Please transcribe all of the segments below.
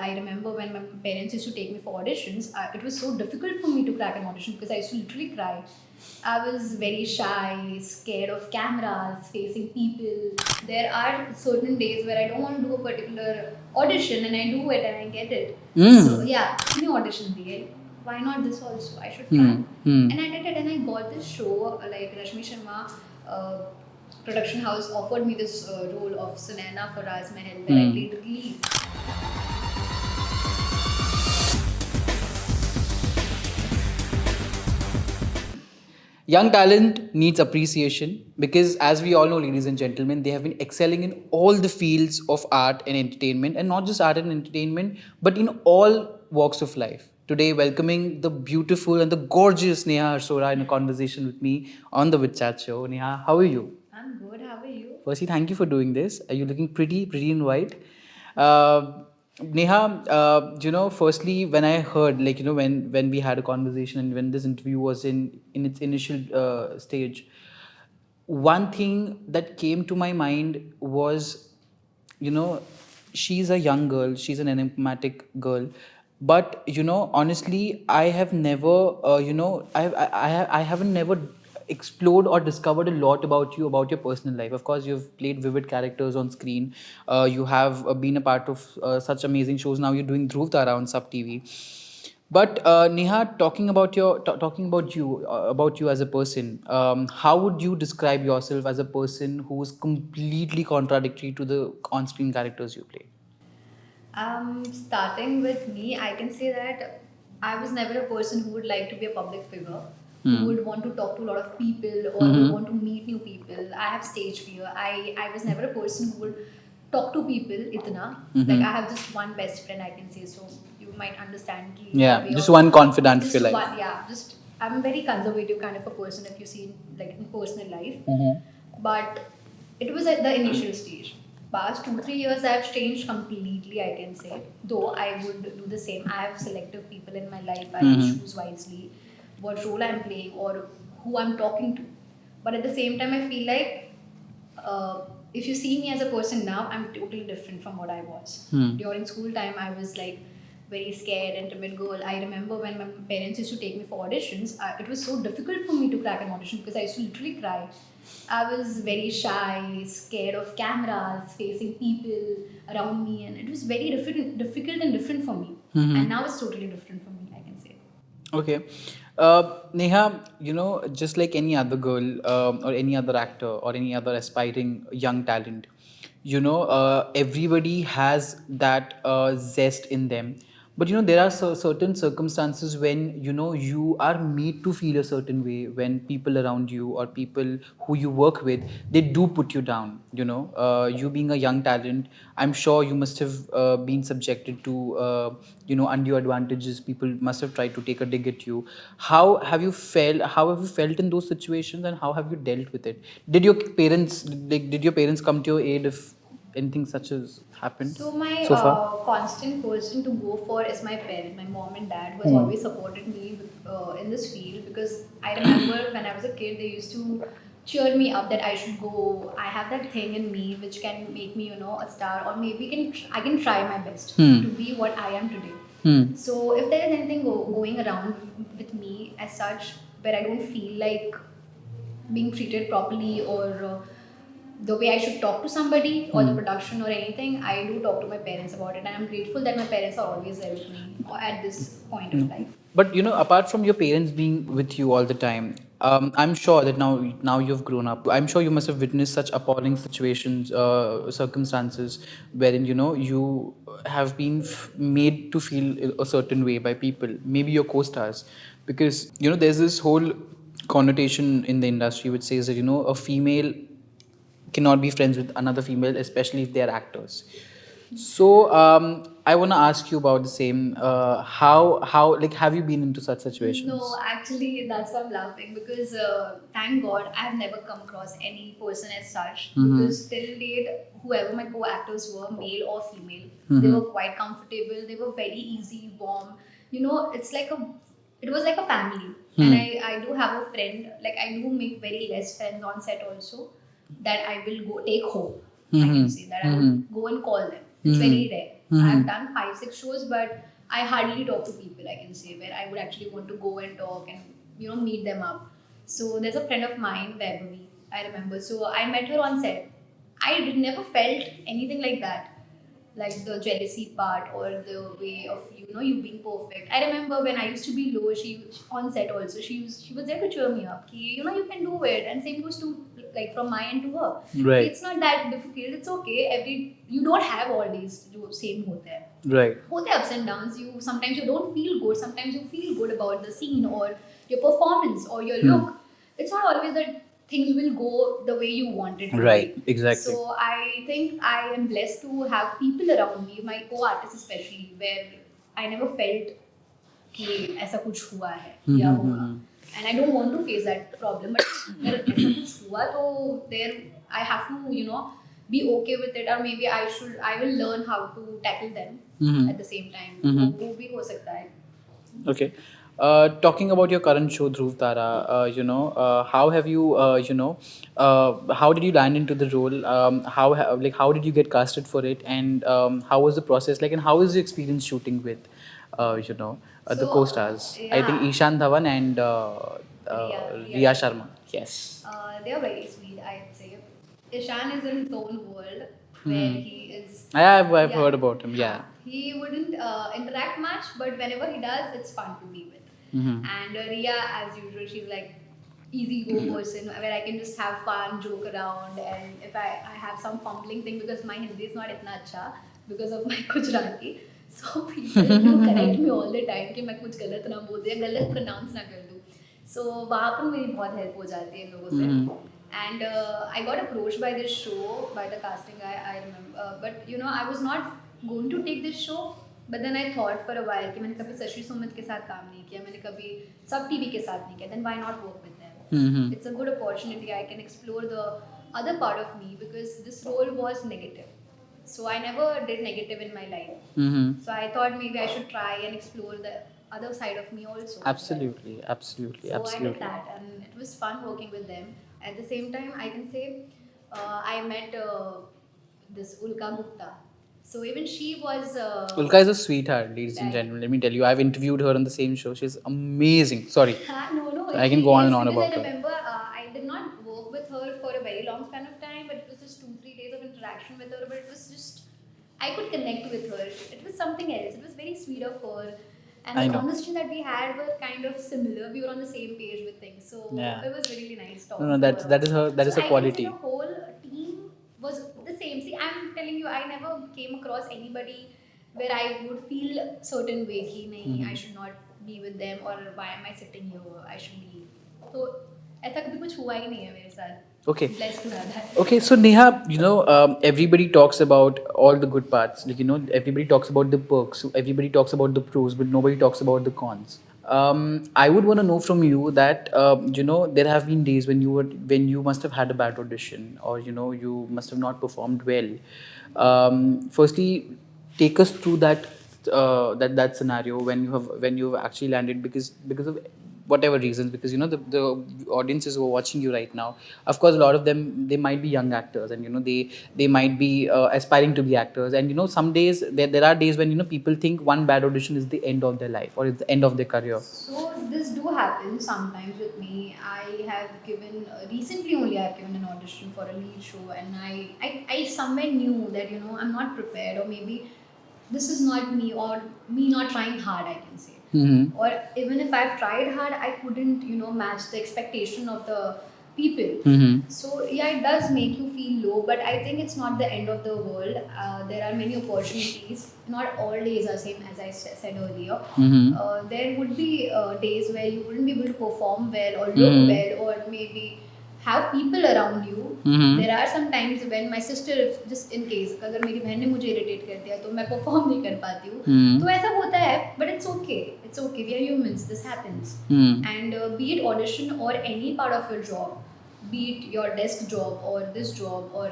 I remember when my parents used to take me for auditions, it was so difficult for me to crack an audition because I used to literally cry. I was very shy, scared of cameras, facing people. There are certain days where I don't want to do a particular audition and I do it and I get it. So yeah, any audition be why not this also? I should try. And I did it and I got this show like Rashmi Sharma production house offered me this role of Sunaina for Raazz Maha where I played lead. Young talent needs appreciation because, as we all know, ladies and gentlemen, they have been excelling in all the fields of art and entertainment, and not just art and entertainment, but in all walks of life. Today, welcoming the beautiful and the gorgeous Neha Harsora in a conversation with me on the Witchat show. Neha, how are you? I'm good, how are you? Firstly, thank you for doing this. Are you looking pretty in white? Uh, Neha, firstly, when I heard, when we had a conversation and when this interview was in its initial stage, one thing that came to my mind was, you know, she's a young girl, she's an enigmatic girl, but honestly, I have never, I haven't never explored or discovered a lot about you, about your personal life. Of course, you've played vivid characters on screen. You have been a part of such amazing shows. Now you're doing Dhruv Tara on Sub TV. But Neha, talking about you as a person, how would you describe yourself as a person who is completely contradictory to the on-screen characters you play? Starting with me, I can say that I was never a person who would like to be a public figure, who would want to talk to a lot of people or who would want to meet new people. I have stage fear. I was never a person who would talk to people itna. Like I have just one best friend, I can say, so you might understand. Yeah, just one confidant just feel like. one, yeah, just I'm a very conservative kind of a person if you see like in personal life. But it was at the initial stage. Past 2-3 years, I've changed completely, I can say. Though I would do the same. I have selective people in my life. I choose wisely what role I'm playing or who I'm talking to. But at the same time, I feel like if you see me as a person now, I'm totally different from what I was. During school time, I was like very scared and timid girl. I remember when my parents used to take me for auditions, it was so difficult for me to crack an audition because I used to literally cry. I was very shy, scared of cameras, facing people around me, and it was very difficult and different for me. And now it's totally different for me, I can say. Okay. Neha, just like any other girl or any other actor or any other aspiring young talent, everybody has that zest in them. But there are certain circumstances when you are made to feel a certain way when people around you or people who you work with, they do put you down. You being a young talent, I'm sure you must have been subjected to undue advantages. People must have tried to take a dig at you. How have you felt in those situations, and how have you dealt with it? Did your parents come to your aid if anything such as happened So my so far? constant person to go for is my parent, my mom and dad, who has always supported me in this field. Because I remember when I was a kid, they used to cheer me up that I should go. I have that thing in me which can make me, a star, or maybe I can try my best to be what I am today. So if there is anything going around with me as such where I don't feel like being treated properly or the way I should talk to somebody or the production or anything, I do talk to my parents about it, and I'm grateful that my parents are always there with me at this point of life. But apart from your parents being with you all the time, I'm sure that now you've grown up. I'm sure you must have witnessed such appalling situations, circumstances, wherein you have been made to feel a certain way by people, maybe your co-stars, because there's this whole connotation in the industry which says that a female cannot be friends with another female, especially if they are actors. So I want to ask you about the same. How like have you been into such situations? No, actually, that's why I'm laughing because thank God I've never come across any person as such. Because till date, whoever my co-actors were, male or female, they were quite comfortable. They were very easy, warm. It was like a family. And I do have a friend. Like I do make very less friends on set also that I will go take home. I can say that I would go and call them. It's very rare. I've done 5-6 shows, but I hardly talk to people, I can say, where I would actually want to go and talk and meet them up. So there's a friend of mine, Vaibhavi, I remember. So I met her on set. I never felt anything like that, like the jealousy part or the way of you being perfect. I remember when I used to be low, she on set also, she was there to cheer me up. Ki, you can do it, and same goes to like from my end to her. Right. It's not that difficult. It's okay. You don't have all these जो same होते हैं. Right. होते हैं ups and downs. Sometimes you don't feel good. Sometimes you feel good about the scene or your performance or your look. It's not always that things will go the way you want it to Right, be. exactly. So I think I am blessed to have people around me, my co-artists especially, where I never felt कि ऐसा कुछ हुआ है या होगा. And I don't want to face that problem, but अगर ऐसा कुछ हुआ तो there I have to be okay with it, or maybe I will learn how to tackle them at the same time. वो भी हो सकता है. Okay. Talking about your current show, Dhruv Tara, how have you, how did you land into the role? How did you get casted for it, and how was the process like, and how was the experience shooting with, the So, co-stars? I think yeah. Ishan Dhawan and Riya Sharma. Yes. They are very sweet, I'd say. Ishan is in his own world where he is. I've Yeah. heard about him. Yeah. He wouldn't interact much, but whenever he does, it's fun to be with. And Riya, as usual, she's like easy go person where I can just have fun, joke around, and if I have some fumbling thing because my Hindi is not itna acha because of my Gujarati. So people do correct me all the time कि मैं कुछ गलत ना बोल दे, गलत pronounce ना कर दूँ. So वहाँ पर मेरी बहुत help हो जाती है इन लोगों से. And I got approached by this show by the casting guy, I remember. But I was not going to take this show. But then I thought for a while कि मैंने कभी शशि सुमित के साथ काम नहीं किया, मैंने कभी सब टीवी के साथ नहीं किया. Then why not work with them? It's a good opportunity. I can explore the other part of me because this role was negative. So I never did negative in my life. So I thought maybe I should try and explore the other side of me also. Absolutely, absolutely, So absolutely. I did that, and it was fun working with them. At the same time, I can say I met this Ulka Gupta. So even she was. Ulka is a sweetheart, ladies and gentlemen. Let me tell you, I've interviewed her on the same show. She's amazing. Sorry. No. I can go on and on because about I her. remember I did not work with her for a very long span of time, but it was just 2-3 days of interaction with her. But it was just I could connect with her. It was something else. It was very sweet of her. And I the know. conversation that we had were kind of similar. We were on the same page with things. So Yeah. it was really nice talking No, to her. that is her. That is So her I quality. can say the whole team was the same. See, I'm telling you, I never came across anybody where I would feel certain way कि नहीं, I should not be with them, or why am I sitting here? I should leave. So ऐसा कभी कुछ हुआ ही नहीं है मेरे साथ. Okay. Blessed to have that. Okay, so Neha, everybody talks about all the good parts. Like, everybody talks about the perks. Everybody talks about the pros, but nobody talks about the cons. I would want to know from you that there have been days when you must have had a bad audition, or you must have not performed well. Firstly, take us through that scenario when you have actually landed because of whatever reasons, because the audiences who are watching you right now, of course a lot of them, they might be young actors, and they might be aspiring to be actors, and some days there are days when people think one bad audition is the end of their life or is the end of their career. So this do happen sometimes with me. I have given recently only I have given an audition for a lead show, and I somewhere knew that I'm not prepared, or maybe this is not me, or me not trying hard, I can say. Or even if I've tried hard, I couldn't match the expectation of the people. So yeah, it does make you feel low, but I think it's not the end of the world. There are many opportunities. Not all days are same, as I said earlier. There would be days where you wouldn't be able to perform well or look well, or maybe have people around you. There are some times when my sister, just in case अगर मेरी बहन ने मुझे irritate कर दिया तो मैं perform नहीं कर पाती हूँ, तो ऐसा होता है, but it's okay, we are humans, this happens. And be it audition or any part of your job, be it your desk job or this job or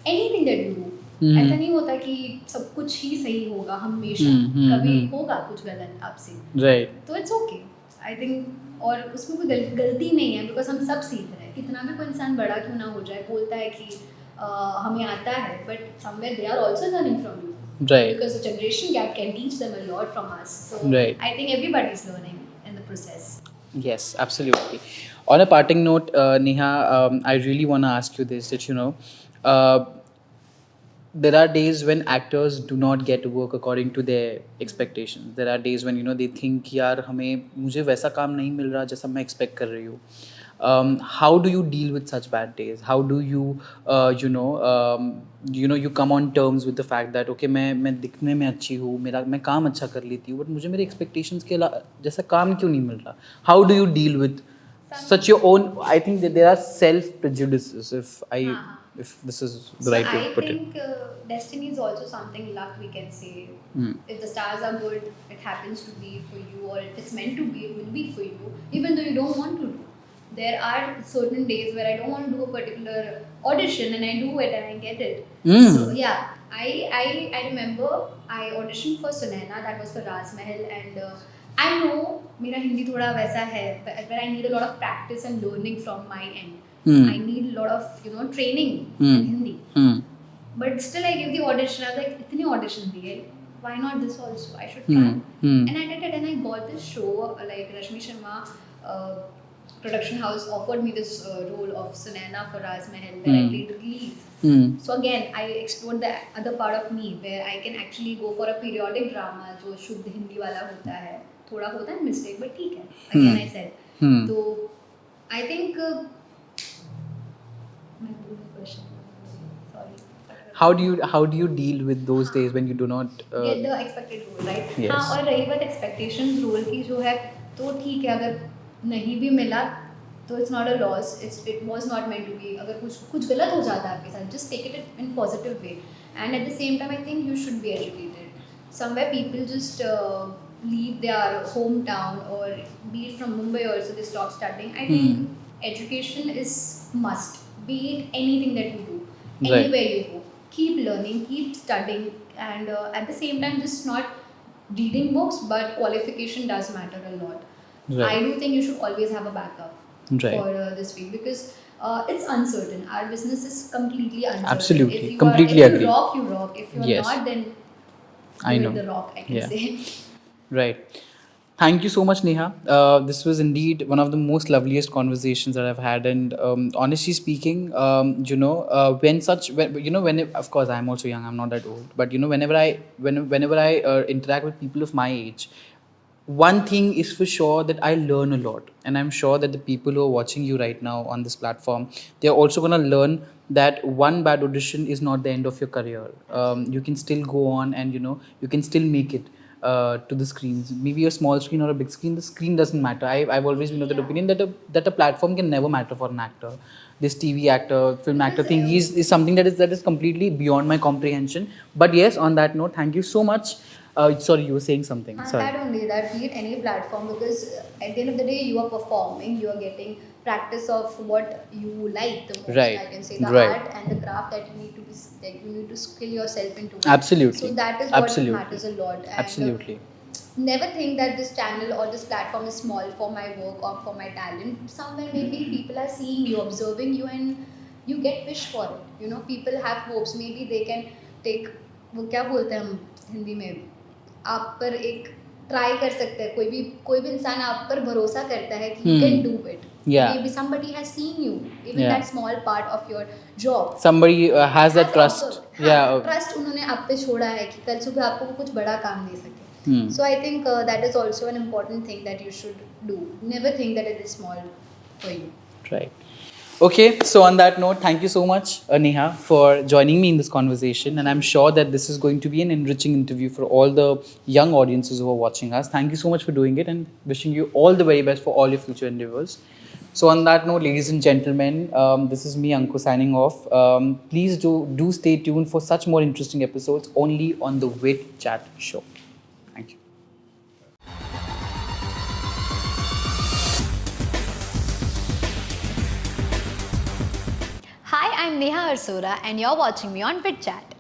anything that you do, ऐसा नहीं होता कि सब कुछ ही सही होगा हमेशा. कभी होगा कुछ गलत आपसे, Right. तो इट्स ओके, आई थिंक. और उसमें कोई गलती नहीं है, बिकॉज हम सब सीख रहे हैं. कितना भी कोई इंसान बड़ा क्यों ना हो जाए, बोलता है कि हमें आता है, but somewhere they are also learning from you. Right. Because the generation gap can teach them a lot from us. So Right. I think everybody's learning in the process. Yes, absolutely. On a parting note, Neha, I really want to ask you this, that, uh, there are days when actors do not get to work according to their expectations. There are days when they think यार हमें मुझे वैसा काम नहीं मिल रहा जैसा मैं expect कर रही हूँ. How do you deal with such bad days? How do you you come on terms with the fact that okay मैं दिखने में अच्छी हूँ, मेरा मैं काम अच्छा कर लेती हूँ, but मुझे मेरे expectations के जैसा काम क्यों नहीं मिल रहा? How do you deal with such your own? I think that there are self prejudices, if this is the So right way I to put it. think destiny is also something luck we can say. If the stars are good, it happens to be for you, or if it's meant to be, it will be for you, even though you don't want to do. There are certain days where I don't want to do a particular audition and I do it and I get it. So yeah, I remember I auditioned for Sunaina, that was for Raazz Mahal, and I know मेरा हिंदी थोड़ा वैसा है, but I need a lot of practice and learning from my end. I need a lot of training in Hindi. But still, I gave the audition. I was like, "इतनी audition दिए, why not this also? I should try." And I did it, and I got this show. Like Rashmi Sharma production house offered me this role of Sunaina for Raazz Mahal, where I played lead. So again, I explored the other part of me where I can actually go for a periodic drama, जो शुद्ध हिंदी वाला होता है. थोड़ा होता है mistake, but ठीक है. Again, I said. तो I think. My question. Sorry. How do you deal with those days when you do not Get the expected role, right? Yes. हाँ, और रही बात expectations role की जो है, तो ठीक है, अगर नहीं भी मिला तो it's not a loss. It was not meant to be. अगर कुछ गलत हो जाता है आपके साथ, just take it in positive way. And at the same time, I think you should be educated. Somewhere people just leave their hometown, or be it from Mumbai also, they stop studying. I think education is must. Be it anything that you do, Right. anywhere you go, keep learning, keep studying, and at the same time, just not reading books, but qualification does matter a lot. Right. I do think you should always have a backup Right. for this field, because it's uncertain. Our business is completely uncertain. Absolutely. If you Completely if agree. you rock, you rock. If you're Yes. not, then I you know. hit the rock, I can Yeah. say. Right. Thank you so much, Neha. This was indeed one of the most loveliest conversations that I've had. And honestly speaking, of course, I'm also young. I'm not that old. But whenever I interact with people of my age, one thing is for sure that I learn a lot, and I'm sure that the people who are watching you right now on this platform, they're also gonna learn that one bad audition is not the end of your career. You can still go on, and you can still make it to the screens. Maybe a small screen or a big screen. The screen doesn't matter. I've always been of that opinion that a platform can never matter for an actor. This TV actor, film actor thing is something that is completely beyond my comprehension. But yes, on that note, thank you so much. Sorry, you were saying something. Sorry. Not only that, be it any platform, because at the end of the day, you are performing, you are getting practice of what you like the most. Right. I can say the Right. art and the craft that you need to be, like, you need to skill yourself into. Absolutely. So that is what Absolutely. matters a lot. And Absolutely. never think that this channel or this platform is small for my work or for my talent. Somewhere maybe people are seeing you, observing you, and you get wish for it. People have hopes. Maybe they can take, वो क्या बोलते हैं हम हिंदी में, आप पर एक try कर सकते हैं, कोई भी इंसान आप पर भरोसा करता है कि you can do it. Yeah. Maybe somebody has seen you, even Yeah. that small part of your job. Somebody has that trust. observed. Yeah. Trust उन्होंने आप पे छोड़ा है कि कल सुबह आपको वो कुछ बड़ा काम दे सके. So I think that is also an important thing that you should do. Never think that it is small for you. Right. Okay, so on that note, thank you so much, Neha, for joining me in this conversation. And I'm sure that this is going to be an enriching interview for all the young audiences who are watching us. Thank you so much for doing it, and wishing you all the very best for all your future endeavors. So on that note, ladies and gentlemen, this is me, Ankur, signing off. Please do stay tuned for such more interesting episodes only on the Witchat show. Thank you. Hi, I'm Neha Harsora, and you're watching me on Witchat.